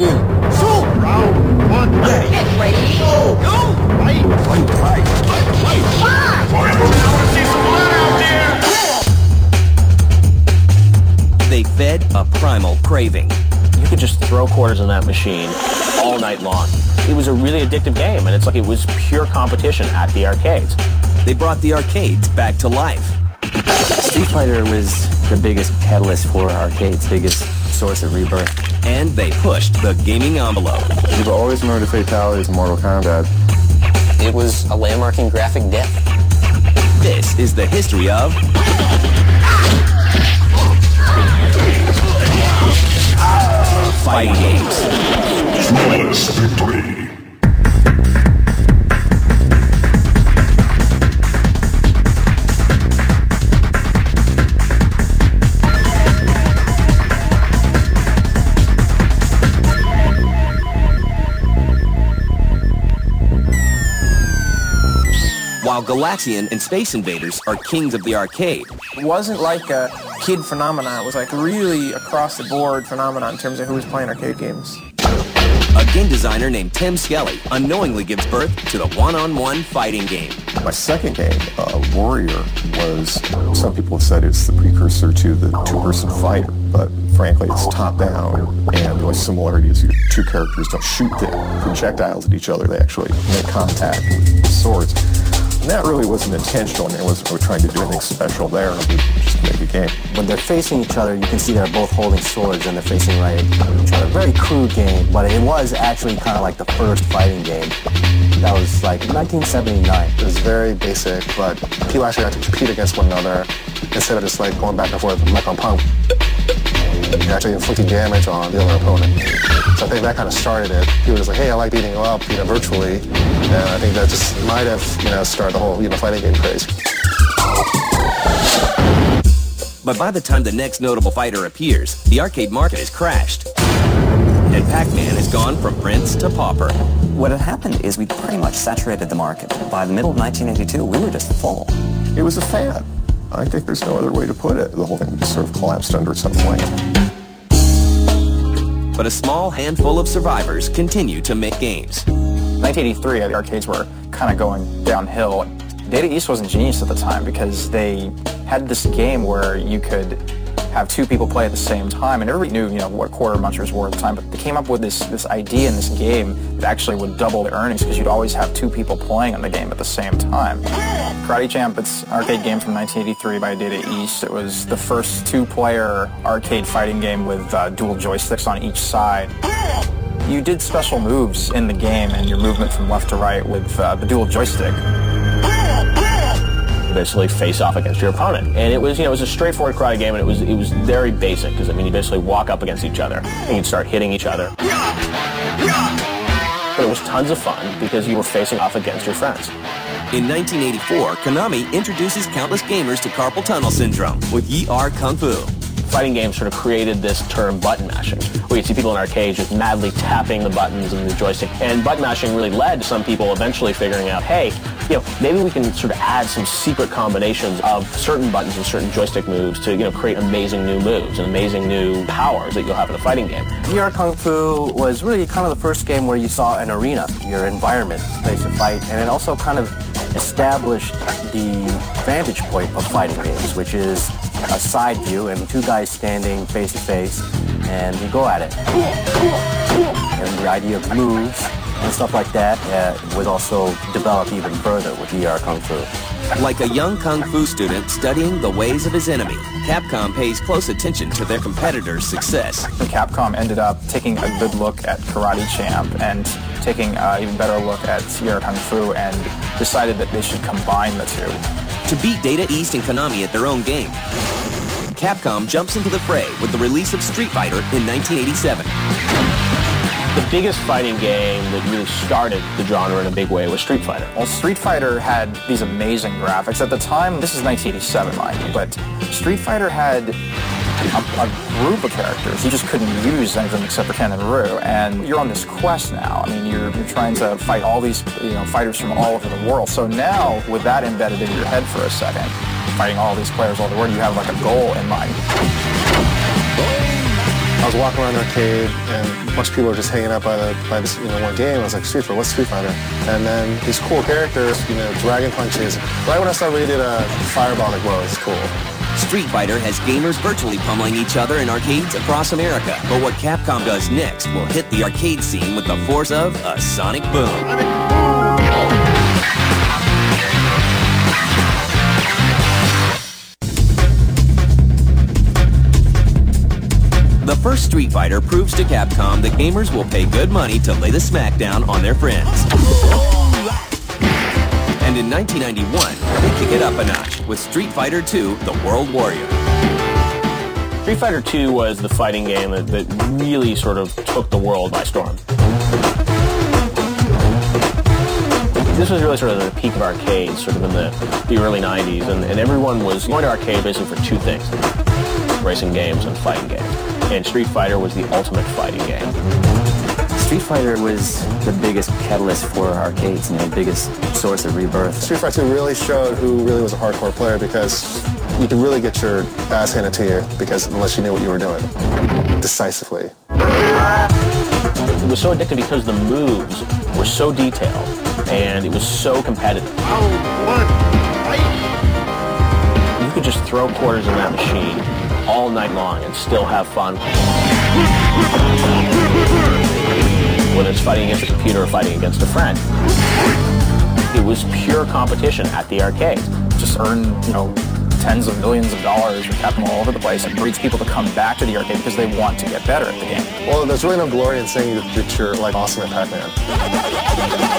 Round one. Get ready. Go. Fight. Fight. Fight. I want to see some blood out there. They fed a primal craving. You could just throw quarters in that machine all night long. It was a really addictive game, and it's like it was pure competition at the arcades. They brought the arcades back to life. Street Fighter was the biggest catalyst for arcades, biggest source of rebirth. And they pushed the gaming envelope. People always remember the fatalities in Mortal Kombat. It was a landmark in graphic depth. This is the history of fighting games. Flawless victory. While Galaxian and Space Invaders are kings of the arcade, It wasn't like a kid phenomenon. It was like really across-the-board phenomenon in terms of who was playing arcade games. a game designer named Tim Skelly unknowingly gives birth to the one-on-one fighting game. My second game, Warrior, was, some people have said it's the precursor to the two-person fighter, but frankly it's top-down, and the only similarity is your two characters don't shoot the projectiles at each other, they actually make contact with swords. And that really wasn't intentional. I mean, we're trying to do anything special there. We just make a game. When they're facing each other, you can see they're both holding swords and they're facing right at each other. Very crude game, but it was actually kind of like the first fighting game. That was like 1979. It was very basic, but people actually had to compete against one another instead of just like going back and forth like on Punk. You're actually inflicting damage on the other opponent. So I think that kind of started it. People were just like, hey, I like beating you up, virtually. And I think that just might have, started the whole, fighting game craze. But by the time the next notable fighter appears, the arcade market has crashed. And Pac-Man has gone from prince to pauper. What had happened is we pretty much saturated the market. By the middle of 1982, we were just full. It was a fad. I think there's no other way to put it. The whole thing just sort of collapsed under its own weight. But a small handful of survivors continue to make games. 1983, the arcades were kind of going downhill. Data East wasn't genius at the time because they had this game where you could have two people play at the same time, and everybody knew, what quarter munchers were at the time, but they came up with this idea in this game that actually would double the earnings because you'd always have two people playing on the game at the same time. Karate Champ, it's an arcade game from 1983 by Data East. It was the first two-player arcade fighting game with dual joysticks on each side. You did special moves in the game and your movement from left to right with the dual joystick. Basically face off against your opponent, and it was a straightforward karate game, and it was very basic because you basically walk up against each other and you'd start hitting each other. But it was tons of fun because you were facing off against your friends. In 1984, Konami introduces countless gamers to carpal tunnel syndrome with Yi Ar Kung Fu. Fighting games sort of created this term button mashing, where you'd see people in arcades just madly tapping the buttons and the joystick. And button mashing really led to some people eventually figuring out, hey, maybe we can sort of add some secret combinations of certain buttons and certain joystick moves to, create amazing new moves and amazing new powers that you'll have in a fighting game. Yi Ar Kung Fu was really kind of the first game where you saw an arena, your environment, place to fight, and it also kind of established the vantage point of fighting games, which is a side view and two guys standing face to face, and you go at it. And the idea of moves and stuff like that was also developed even further with Yi Ar Kung Fu. Like a young Kung Fu student studying the ways of his enemy, Capcom pays close attention to their competitors' success. Capcom ended up taking a good look at Karate Champ and taking an even better look at Yi Ar Kung Fu and decided that they should combine the two. To beat Data East and Konami at their own game, Capcom jumps into the fray with the release of Street Fighter in 1987. The biggest fighting game that really started the genre in a big way was Street Fighter. Well, Street Fighter had these amazing graphics. At the time, this is 1987, mind you, but Street Fighter had a group of characters. You just couldn't use any of them except for Ken and Ryu, and you're on this quest now. You're trying to fight all these fighters from all over the world. So now, with that embedded in your head for a second, fighting all these players all over the world, you have like a goal in mind. A was walking around the arcade, and a bunch of people were just hanging out by this one game. I was like, Street Fighter, what's Street Fighter? And then these cool characters, Dragon Punches. Right when I started reading Fireball, like, whoa, it's cool. Street Fighter has gamers virtually pummeling each other in arcades across America. But what Capcom does next will hit the arcade scene with the force of a sonic boom. The first Street Fighter proves to Capcom that gamers will pay good money to lay the smackdown on their friends. And in 1991, they kick it up a notch with Street Fighter II, The World Warrior. Street Fighter II was the fighting game that really sort of took the world by storm. This was really sort of the peak of arcades, sort of in the early 90s, and everyone was going to arcade basically for two things: racing games and fighting games. And Street Fighter was the ultimate fighting game. Street Fighter was the biggest catalyst for arcades, the biggest source of rebirth. Street Fighter 2 really showed who really was a hardcore player, because you could really get your ass handed to you unless you knew what you were doing decisively. It was so addictive because the moves were so detailed and it was so competitive. You could just throw quarters in that machine all night long and still have fun. Whether it's fighting against a computer or fighting against a friend. It was pure competition at the arcade. Just earn, tens of millions of dollars and kept them all over the place, and breeds people to come back to the arcade because they want to get better at the game. Well, there's really no glory in saying that you're like awesome at Pac-Man.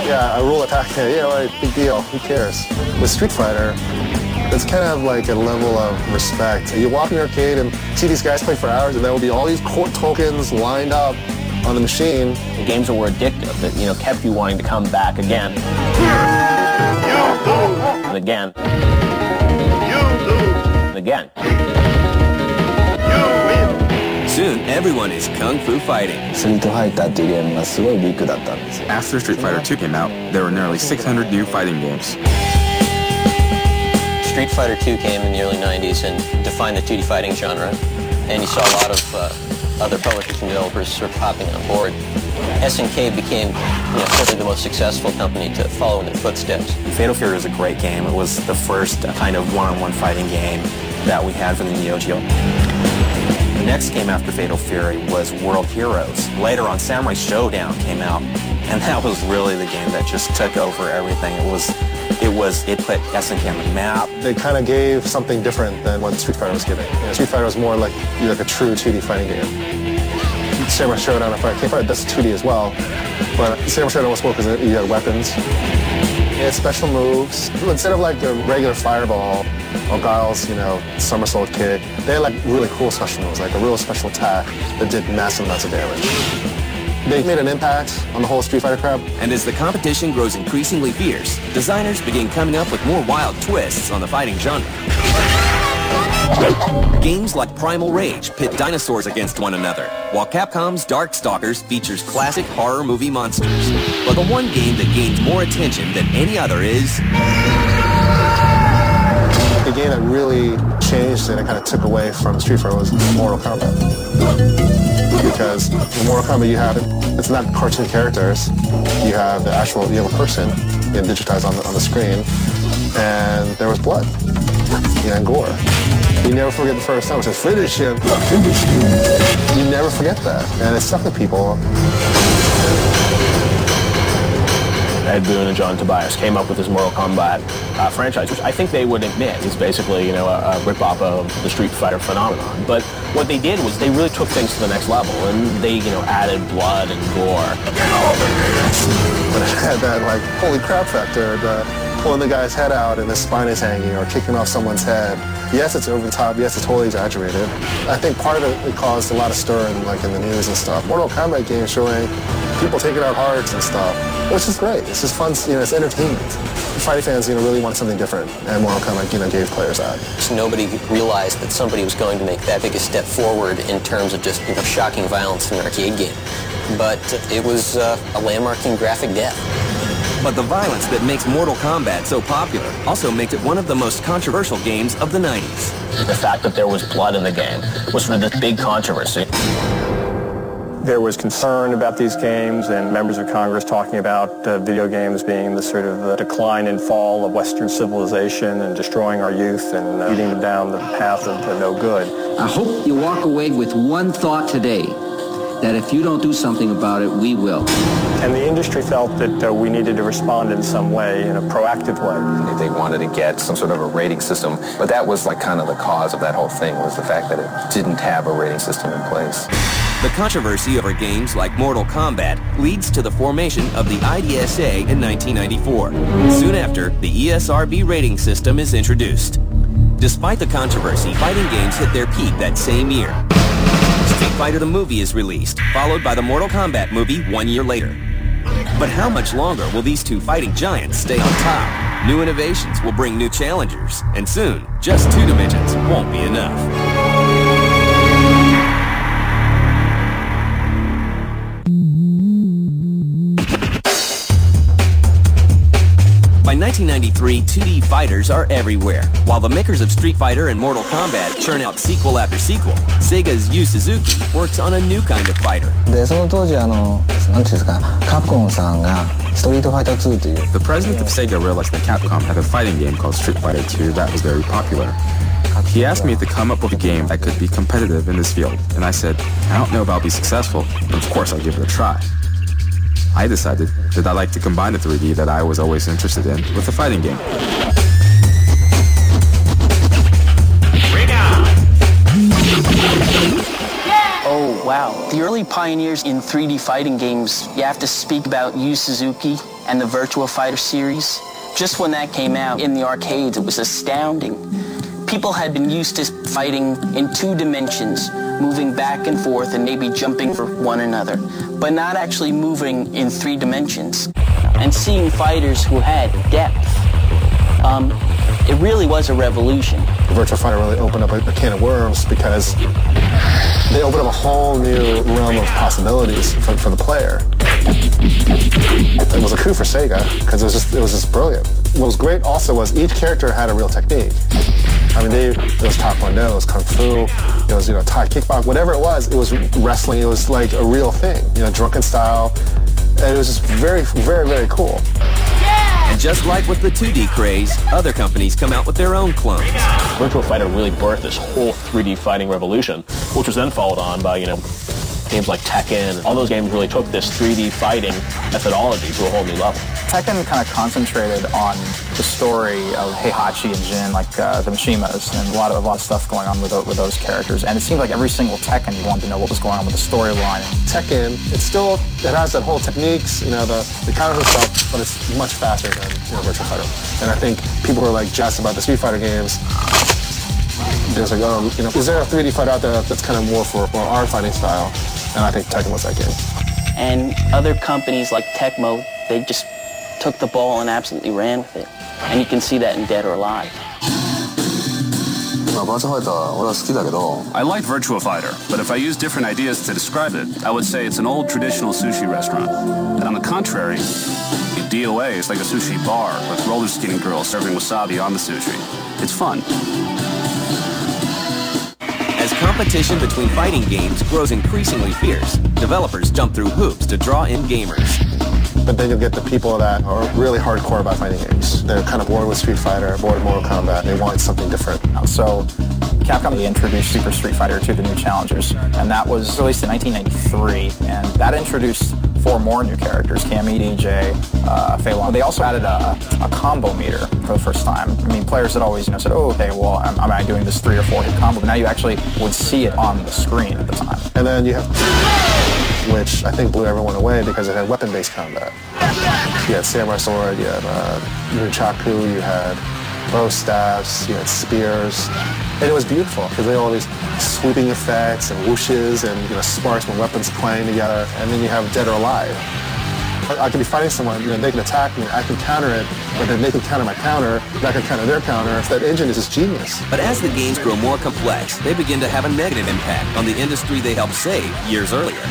Yeah, I rule at Pac-Man, right, big deal, who cares? With Street Fighter, it's kind of like a level of respect. You walk in the arcade and see these guys play for hours, and there will be all these court tokens lined up on the machine. The games that were addictive, that kept you wanting to come back again. And again. And again. Soon, everyone is kung fu fighting. After Street Fighter 2 came out, there were nearly 600 new fighting games. Street Fighter 2 came in the early 90s and defined the 2D fighting genre, and you saw a lot of other publishers and developers sort of hopping on board. SNK became probably the most successful company to follow in their footsteps. Fatal Fury was a great game. It was the first kind of one-on-one fighting game that we had for the Neo Geo. The next game after Fatal Fury was World Heroes. Later on, Samurai Showdown came out, and that was really the game that just took over everything. It put SNK on the map. They kind of gave something different than what Street Fighter was giving. Street Fighter was more like a true 2D fighting game. Samurai Showdown, that's 2D as well, but Samurai Showdown was cool because you had weapons. You had special moves. Instead of like the regular fireball or Guile's, somersault kick, they had like really cool special moves, like a real special attack that did massive amounts of damage. They made an impact on the whole Street Fighter crowd. And as the competition grows increasingly fierce, designers begin coming up with more wild twists on the fighting genre. Games like Primal Rage pit dinosaurs against one another, while Capcom's Darkstalkers features classic horror movie monsters. But the one game that gains more attention than any other is... The game that really changed and it kind of took away from Street Fighter was Mortal Kombat. Because in Mortal Kombat it's not cartoon characters, you have a person digitized on the screen, and there was blood and gore. You never forget the first time it says, finish him, finish him. You never forget that, and it stuck with people. Ed Boon and John Tobias came up with this Mortal Kombat franchise, which I think they would admit is basically, a rip-off of the Street Fighter phenomenon. But what they did was they really took things to the next level, and they, added blood and gore. But it had that, holy crap factor, pulling the guy's head out and his spine is hanging, or kicking off someone's head. Yes, it's over the top. Yes, it's totally exaggerated. I think part of it caused a lot of stir in the news and stuff. Mortal Kombat game showing people taking out hearts and stuff, which is great. It's just fun. It's entertainment. Fighting fans, really want something different, and Mortal Kombat, gave players that. So nobody realized that somebody was going to make that big a step forward in terms of just shocking violence in an arcade game. But it was a landmarking graphic death. But the violence that makes Mortal Kombat so popular also makes it one of the most controversial games of the 90s. The fact that there was blood in the game was sort of this big controversy. There was concern about these games and members of Congress talking about video games being the sort of decline and fall of Western civilization and destroying our youth and leading them down the path of no good. I hope you walk away with one thought today, that if you don't do something about it, we will. And the industry felt that we needed to respond in some way, in a proactive way. They wanted to get some sort of a rating system, but that was like kind of the cause of that whole thing, was the fact that it didn't have a rating system in place. The controversy over games like Mortal Kombat leads to the formation of the IDSA in 1994. Soon after, the ESRB rating system is introduced. Despite the controversy, fighting games hit their peak that same year. Street Fighter the movie is released, followed by the Mortal Kombat movie 1 year later. But how much longer will these two fighting giants stay on top? New innovations will bring new challengers, and soon, just 2 dimensions won't be enough. By 1993, 2D fighters are everywhere. While the makers of Street Fighter and Mortal Kombat churn out sequel after sequel, Sega's Yu Suzuki works on a new kind of fighter. The president of Sega realized that Capcom had a fighting game called Street Fighter 2 that was very popular. He asked me to come up with a game that could be competitive in this field, and I said, I don't know if I'll be successful, but of course I'll give it a try. I decided that I like to combine the 3D that I was always interested in with a fighting game. Oh, wow. The early pioneers in 3D fighting games, you have to speak about Yu Suzuki and the Virtua Fighter series. Just when that came out in the arcades, it was astounding. People had been used to fighting in 2 dimensions, moving back and forth and maybe jumping for one another, but not actually moving in 3 dimensions. And seeing fighters who had depth, it really was a revolution. Virtua Fighter really opened up a can of worms because they opened up a whole new realm of possibilities for the player. It was a coup for Sega because it was just brilliant. What was great also was each character had a real technique. I mean, it was Taekwondo, it was Kung Fu, it was, Thai kickbox, whatever it was wrestling, it was like a real thing, drunken style, and it was just very, very, very cool. And just like with the 2D craze, other companies come out with their own clones. Virtua Fighter really birthed this whole 3D fighting revolution, which was then followed on by, games like Tekken. All those games really took this 3D fighting methodology to a whole new level. Tekken kind of concentrated on the story of Heihachi and Jin, like the Mishimas, and a lot of stuff going on with those characters. And it seemed like every single Tekken you wanted to know what was going on with the storyline. Tekken, it has that whole techniques, the counter stuff, but it's much faster than Virtua Fighter. And I think people were like jazzed about the Street Fighter games. There's like, is there a 3D fighter out there that's kind of more for our fighting style? And I think Tekken was that game. And other companies like Tecmo, they just took the ball and absolutely ran with it. And you can see that in Dead or Alive. I like Virtua Fighter, but if I use different ideas to describe it, I would say it's an old traditional sushi restaurant. And on the contrary, DOA is like a sushi bar with roller skating girls serving wasabi on the sushi. It's fun. As competition between fighting games grows increasingly fierce, developers jump through hoops to draw in gamers. But then you'll get the people that are really hardcore about fighting games. They're kind of bored with Street Fighter, bored with Mortal Kombat. They want something different. So Capcom introduced Super Street Fighter 2, the new challengers, and that was released in 1993, and that introduced 4 more new characters, Cammy, DJ, Fei Long. They also added a combo meter for the first time. I mean, players had always said, oh, okay, well, am I doing this 3 or 4 hit combo? But now you actually would see it on the screen at the time. And then you have, which I think blew everyone away because it had weapon-based combat. You had Samurai Sword, you had Nunchaku, you had bow staves, you had spears. And it was beautiful because they had all these sweeping effects and whooshes and sparks when weapons playing together. And then you have Dead or Alive. I could be fighting someone, they can attack me, I can counter it, but then they can counter my counter, and I can counter their counter. That engine is just genius. But as the games grow more complex, they begin to have a negative impact on the industry they helped save years earlier.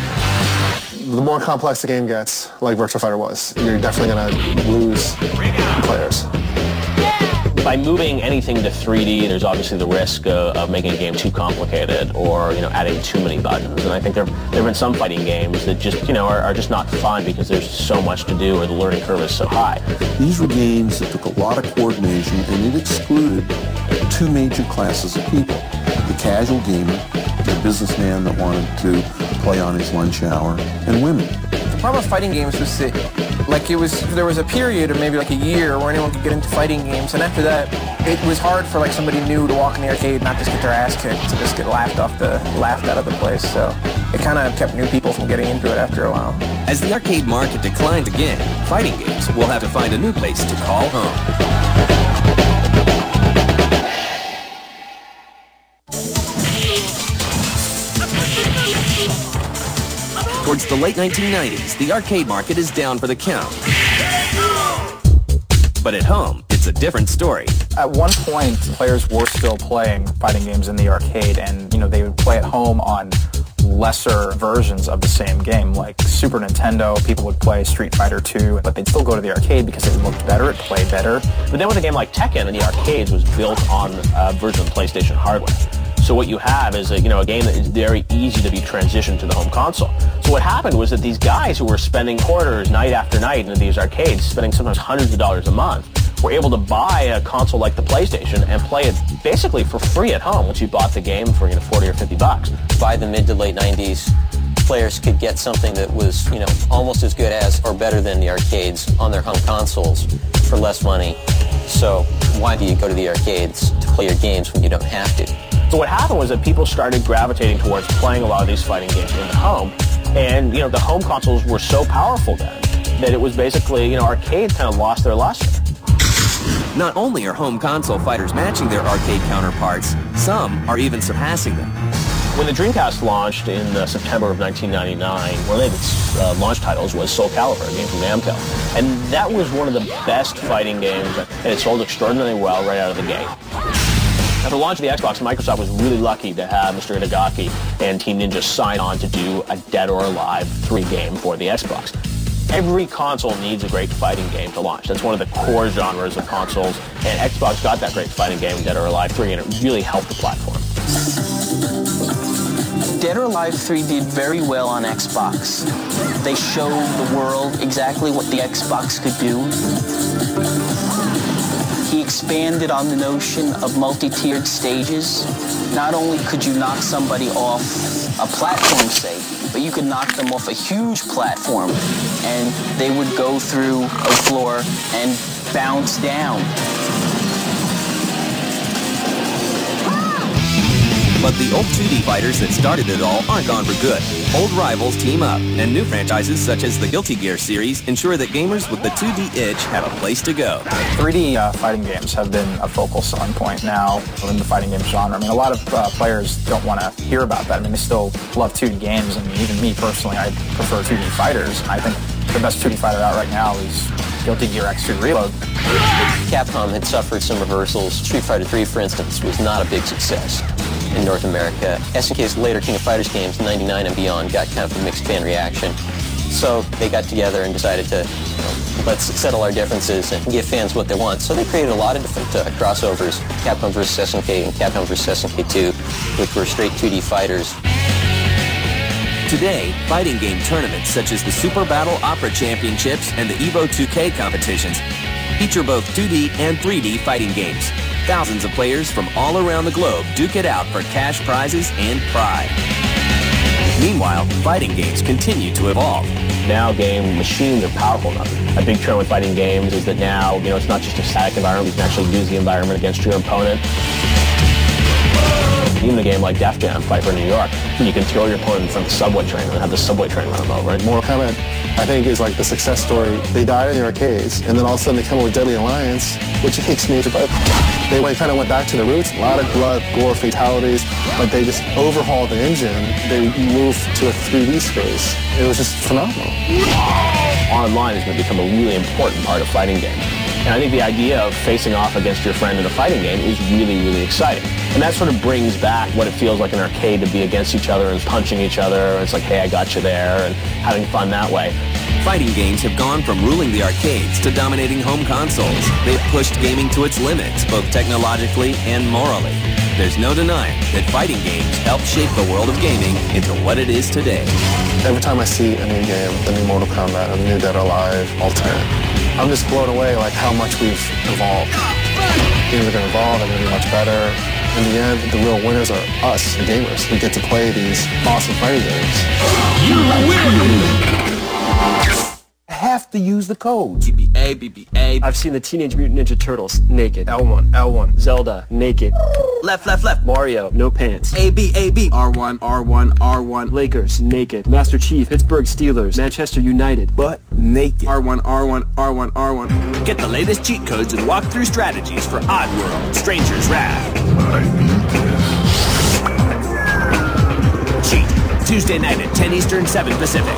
The more complex the game gets, like Virtua Fighter was, you're definitely going to lose players. By moving anything to 3D, there's obviously the risk of making a game too complicated or, adding too many buttons. And I think there have been some fighting games that just, are just not fun because there's so much to do or the learning curve is so high. These were games that took a lot of coordination, and it excluded two major classes of people. The casual gamer, the businessman that wanted to play on his lunch hour, and women. The problem with fighting games was that, there was a period of maybe a year where anyone could get into fighting games, and after that, it was hard for somebody new to walk in the arcade and not just get their ass kicked, to just get laughed out of the place. So it kind of kept new people from getting into it after a while. As the arcade market declines again, fighting games will have to find a new place to call home. Towards the late 1990s, the arcade market is down for the count. But at home, it's a different story. At one point, players were still playing fighting games in the arcade, and they would play at home on lesser versions of the same game. Like Super Nintendo, people would play Street Fighter 2, but they'd still go to the arcade because it looked better, it played better. But then with a game like Tekken in the arcades was built on a version of PlayStation hardware. So what you have is a game that is very easy to be transitioned to the home console. So what happened was that these guys who were spending quarters night after night into these arcades, spending sometimes hundreds of dollars a month, were able to buy a console like the PlayStation and play it basically for free at home once you bought the game for 40 or 50 bucks. By the mid to late 90s, players could get something that was almost as good as or better than the arcades on their home consoles for less money. So why do you go to the arcades to play your games when you don't have to? So what happened was that people started gravitating towards playing a lot of these fighting games in the home, and the home consoles were so powerful then that it was basically arcades kind of lost their luster. Not only are home console fighters matching their arcade counterparts, some are even surpassing them. When the Dreamcast launched in September of 1999, one of its launch titles was Soul Calibur, a game from Namco. And that was one of the best fighting games, and it sold extraordinarily well right out of the gate. After the launch of the Xbox, Microsoft was really lucky to have Mr. Itagaki and Team Ninja sign on to do a Dead or Alive 3 game for the Xbox. Every console needs a great fighting game to launch. That's one of the core genres of consoles, and Xbox got that great fighting game in Dead or Alive 3, and it really helped the platform. Dead or Alive 3 did very well on Xbox. They showed the world exactly what the Xbox could do. He expanded on the notion of multi-tiered stages. Not only could you knock somebody off a platform, say, but you could knock them off a huge platform, and they would go through a floor and bounce down. But the old 2D fighters that started it all aren't gone for good. Old rivals team up, and new franchises such as the Guilty Gear series ensure that gamers with the 2D itch have a place to go. 3D fighting games have been a focal selling point now in the fighting game genre. A lot of players don't want to hear about that. They still love 2D games, and even me personally, I prefer 2D fighters. I think the best 2D fighter out right now is Guilty Gear X2 Reload. Capcom had suffered some reversals. Street Fighter 3, for instance, was not a big success in North America. SNK's later King of Fighters games, 99 and beyond, got kind of a mixed fan reaction. So they got together and decided to, let's settle our differences and give fans what they want. So they created a lot of different crossovers, Capcom vs. SNK and Capcom vs. SNK 2, which were straight 2D fighters. Today, fighting game tournaments such as the Super Battle Opera Championships and the Evo 2K competitions feature both 2D and 3D fighting games. Thousands of players from all around the globe duke it out for cash prizes and pride. Meanwhile, fighting games continue to evolve. Now game machines are powerful enough. A big trend with fighting games is that now, it's not just a static environment, you can actually use the environment against your opponent. Even a game like Def Jam, Fight for New York, you can throw your opponent in front of the subway train and have the subway train run them over. Mortal Kombat, I think, is like the success story. They died in the arcades, and then all of a sudden they come up with Deadly Alliance, which makes me, but they kind of went back to the roots. A lot of blood, gore, fatalities, but they just overhauled the engine. They moved to a 3D space. It was just phenomenal. Online is going to become a really important part of fighting games. And I think the idea of facing off against your friend in a fighting game is really, really exciting. And that sort of brings back what it feels like in an arcade to be against each other and punching each other. And it's like, hey, I got you there, and having fun that way. Fighting games have gone from ruling the arcades to dominating home consoles. They've pushed gaming to its limits, both technologically and morally. There's no denying that fighting games helped shape the world of gaming into what it is today. Every time I see a new game, the new Mortal Kombat, the new Dead or Alive, Alternate, I'm just blown away like how much we've evolved. Games are going to evolve, they're going to be much better. In the end, the real winners are us, the gamers, who get to play these awesome fighting games. You win! I have to use the codes. BBA, BBA. I've seen the Teenage Mutant Ninja Turtles naked. L1, L1. Zelda naked. Left, left, left. Mario, no pants. AB, AB. R1, R1, R1. Lakers, naked. Master Chief, Pittsburgh Steelers, Manchester United, but naked. R1, R1, R1, R1. Get the latest cheat codes and walkthrough strategies for Oddworld, Stranger's Wrath. Cheat. Tuesday night at 10 Eastern, 7 Pacific.